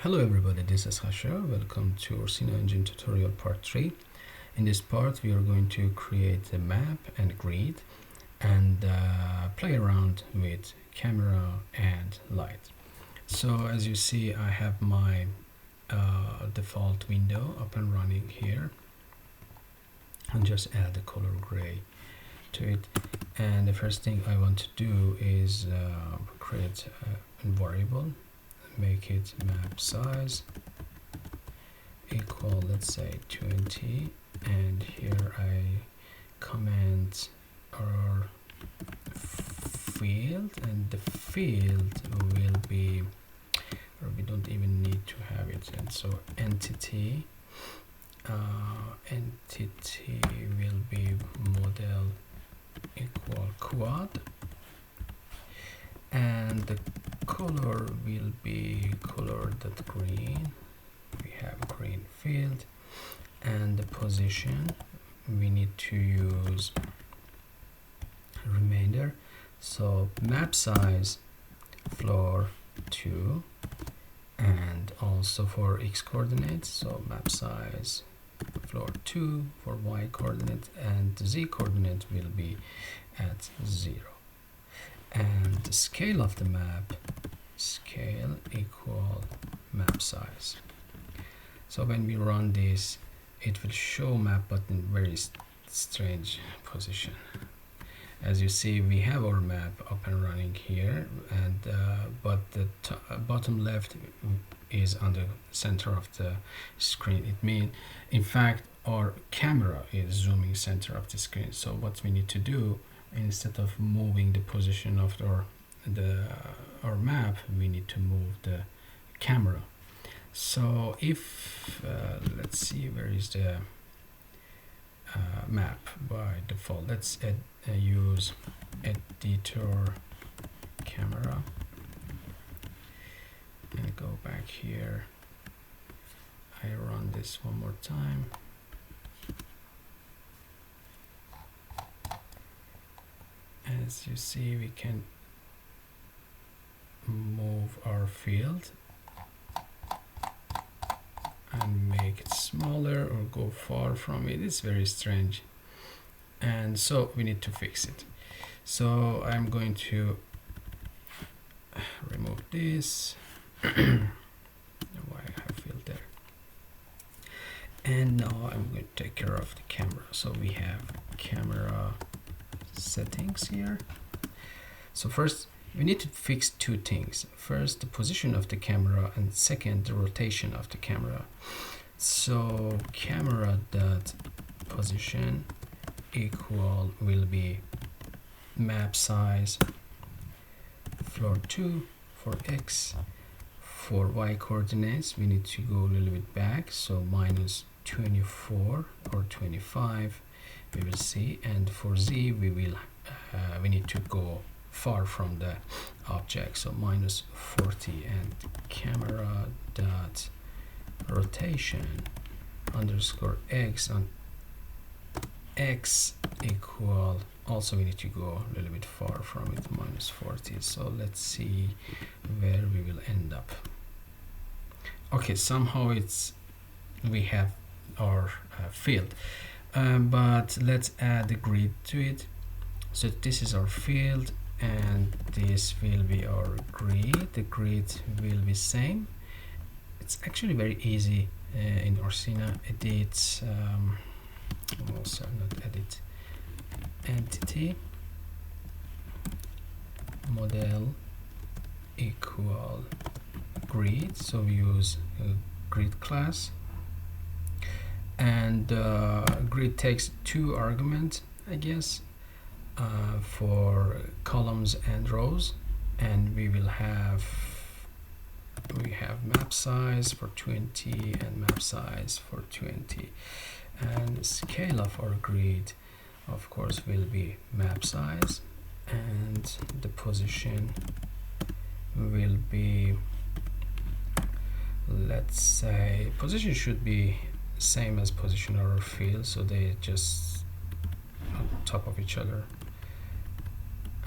Hello everybody, this is Hasha. Welcome to Ursina Engine tutorial part 3. In this part we are going to create a map and grid and play around with camera and light. So as you see, I have my default window up and running here, and just add the color gray to it. And the first thing I want to do is create a variable. Make it map size equal, let's say 20, and here I comment our field, and the field will be, or we don't even need to have it, and so entity will be model equal quad, and the color will be color.green. We have green field, and the position we need to use remainder, so map size floor 2, and also for x coordinates, so map size floor 2 for y coordinate, and the z coordinate will be at 0. And the scale of the map, scale equal map size. So when we run this, it will show map but in very strange position. As you see, we have our map up and running here, and but the bottom left is on the center of the screen. It means, in fact, our camera is zooming center of the screen. So what we need to do, instead of moving the position of our map, we need to move the camera. So if let's see, where is the map by default? Let's use editor camera and go back here. I run this one more time. As you see, we can move our field and make it smaller or go far from it. It's very strange, and so we need to fix it. So I'm going to remove this. Why I have field there, and now I'm going to take care of the camera. So we have camera settings here. So first we need to fix two things. First, the position of the camera, and second, the rotation of the camera. So camera dot position equal will be map size floor 2 for x. For y coordinates we need to go a little bit back, so minus 24 or 25 we will see, and for z we need to go far from the object, so minus 40, and camera dot rotation underscore x on x equal, also we need to go a little bit far from it, minus 40. So let's see where we will end up. Okay, somehow we have our field, but let's add the grid to it. So this is our field, and this will be our grid. The grid will be same. It's actually very easy in Ursina. Edit, also not edit, entity model equal grid. So we use a grid class, and grid takes 2 arguments, I guess, for columns and rows, and we have map size for 20 and map size for 20, and the scale of our grid of course will be map size, and the position will be, let's say, position should be same as position of our field, so they just on top of each other.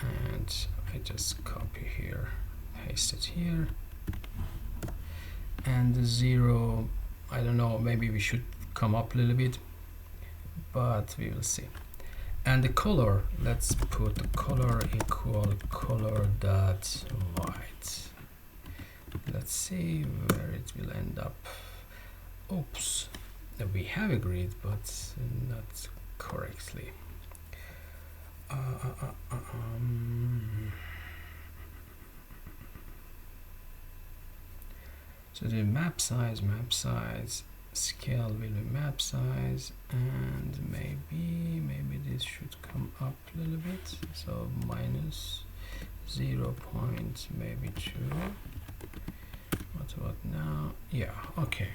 And I just copy here, paste it here, and the 0, I don't know, maybe we should come up a little bit, but we will see. And the color, let's put the color equal color dot white. Let's see where it will end up. Oops, we have a grid, but not correctly. So the map size, scale will be map size, and maybe this should come up a little bit. So minus 0 point maybe 2. What about now? Yeah, okay.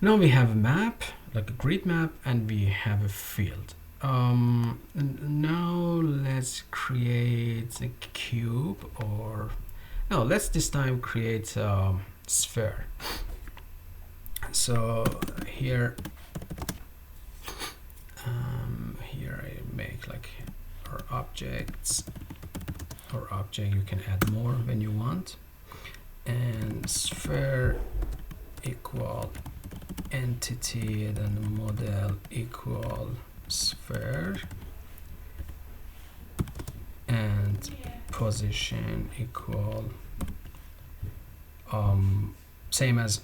Now we have a map, like a grid map, and we have a field. And now let's create a cube, or no, let's this time create a sphere. So here I make like our objects, or object, you can add more when you want, and sphere equal entity, then model equal sphere, and position equal same as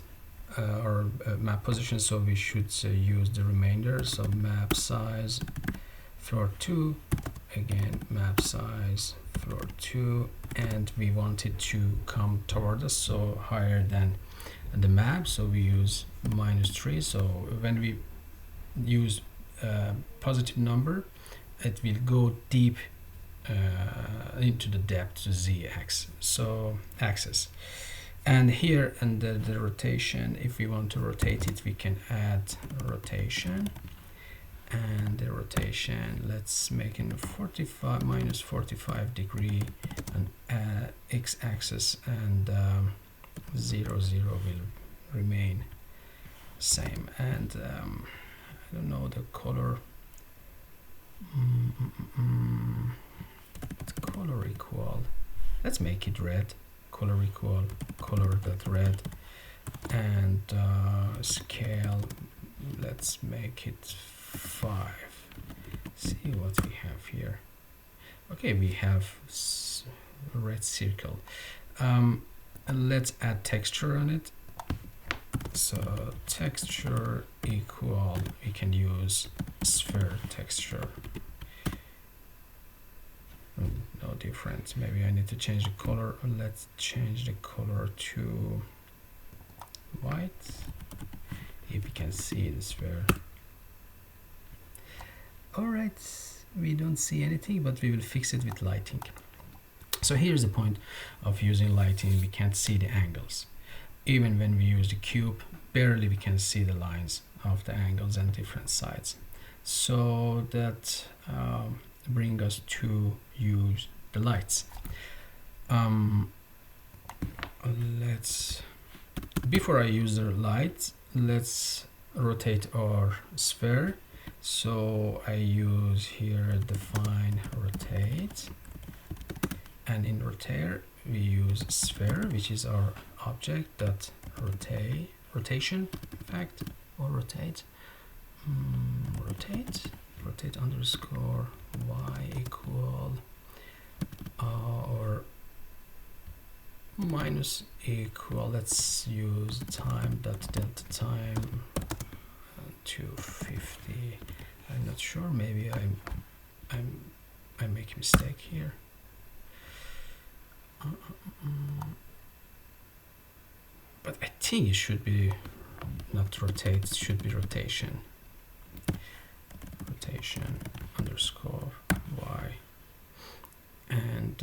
our map position, so we should use the remainder. So map size floor 2, again map size floor 2, and we want it to come toward us, so higher than the map, so we use -3. So when we use positive number, it will go deep into the depth to z axis. And here under the rotation, if we want to rotate it, we can add rotation, and the rotation, let's make it -45 degree and x-axis, and 0, 0 will remain same. And I don't know the color. Color equal, let's make it red. Color equal color dot red, and scale, let's make it 5. See what we have here. Okay, we have a red circle. And let's add texture on it. So texture equal, we can use sphere texture. No difference. Maybe I need to change the color. Let's change the color to white, if you can see the sphere. Alright, we don't see anything, but we will fix it with lighting. So here's the point of using lighting. We can't see the angles. Even when we use the cube, barely we can see the lines of the angles and different sides. So that bring us to use the lights. Before I use the lights, let's rotate our sphere. So I use here define rotate, and in rotate we use sphere, which is our object that rotation fact, or rotate underscore y equal or minus equal, let's use time dot delta time 250. I'm not sure, maybe I make a mistake here. But I think it should be not rotate, it should be rotation underscore y, and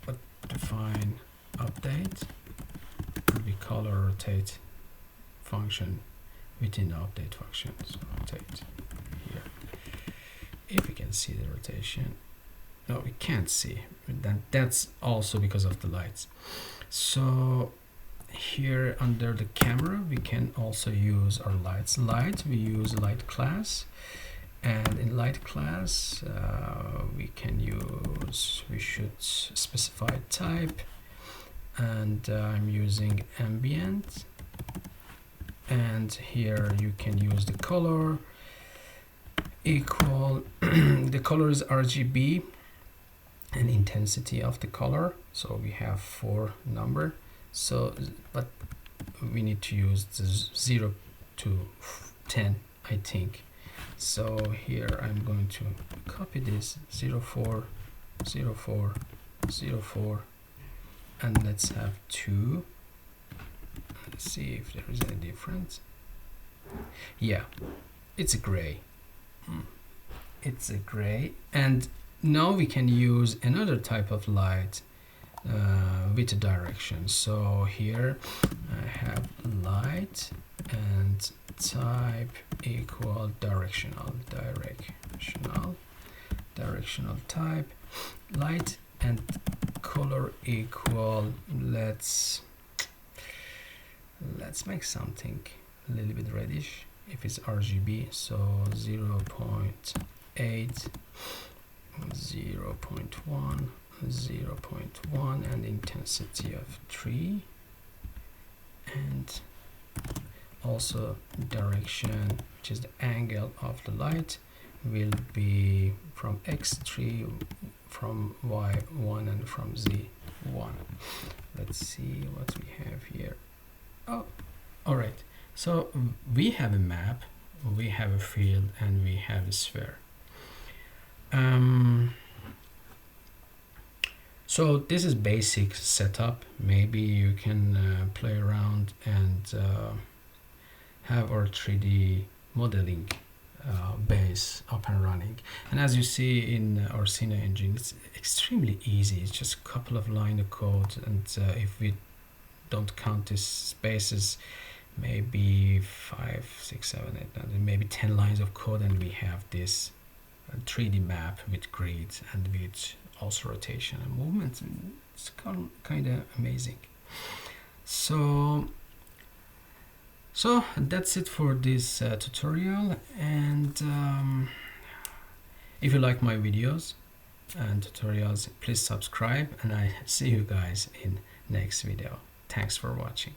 but define update will be color rotate function within the update function. So rotate here. If we can see the rotation, no, we can't see. Then that's also because of the lights. So here under the camera we can also use our lights. We use light class, and in light class we should specify type, and I'm using ambient, and here you can use the color equal the color is RGB and intensity of the color, so we have 4 number, so but we need to use the 0 to 10, I think. So here I'm going to copy this 04 04 04, and let's have 2. Let's see if there is any difference. Yeah, it's a gray. It's a gray. And now we can use another type of light with a direction. So here I have light and type equal directional type, light, and color equal, let's make something a little bit reddish if it's RGB, so 0.8, 0.1, 0.1, and intensity of 3, and also direction, which is the angle of the light, will be from x3, from y1, and from z1. Let's see what we have here. Oh, all right. So we have a map, we have a field, and we have a sphere. So this is basic setup. Maybe you can play around and have our 3D modeling base up and running. And as you see in Ursina engine, it's extremely easy. It's just a couple of lines of code, and if we don't count these spaces, maybe 5, 6, 7, 8, 9, maybe 10 lines of code, and we have this 3D map with grids and with also rotation and movement. It's kind of amazing. So that's it for this tutorial, and if you like my videos and tutorials, please subscribe, and I see you guys in next video. Thanks for watching.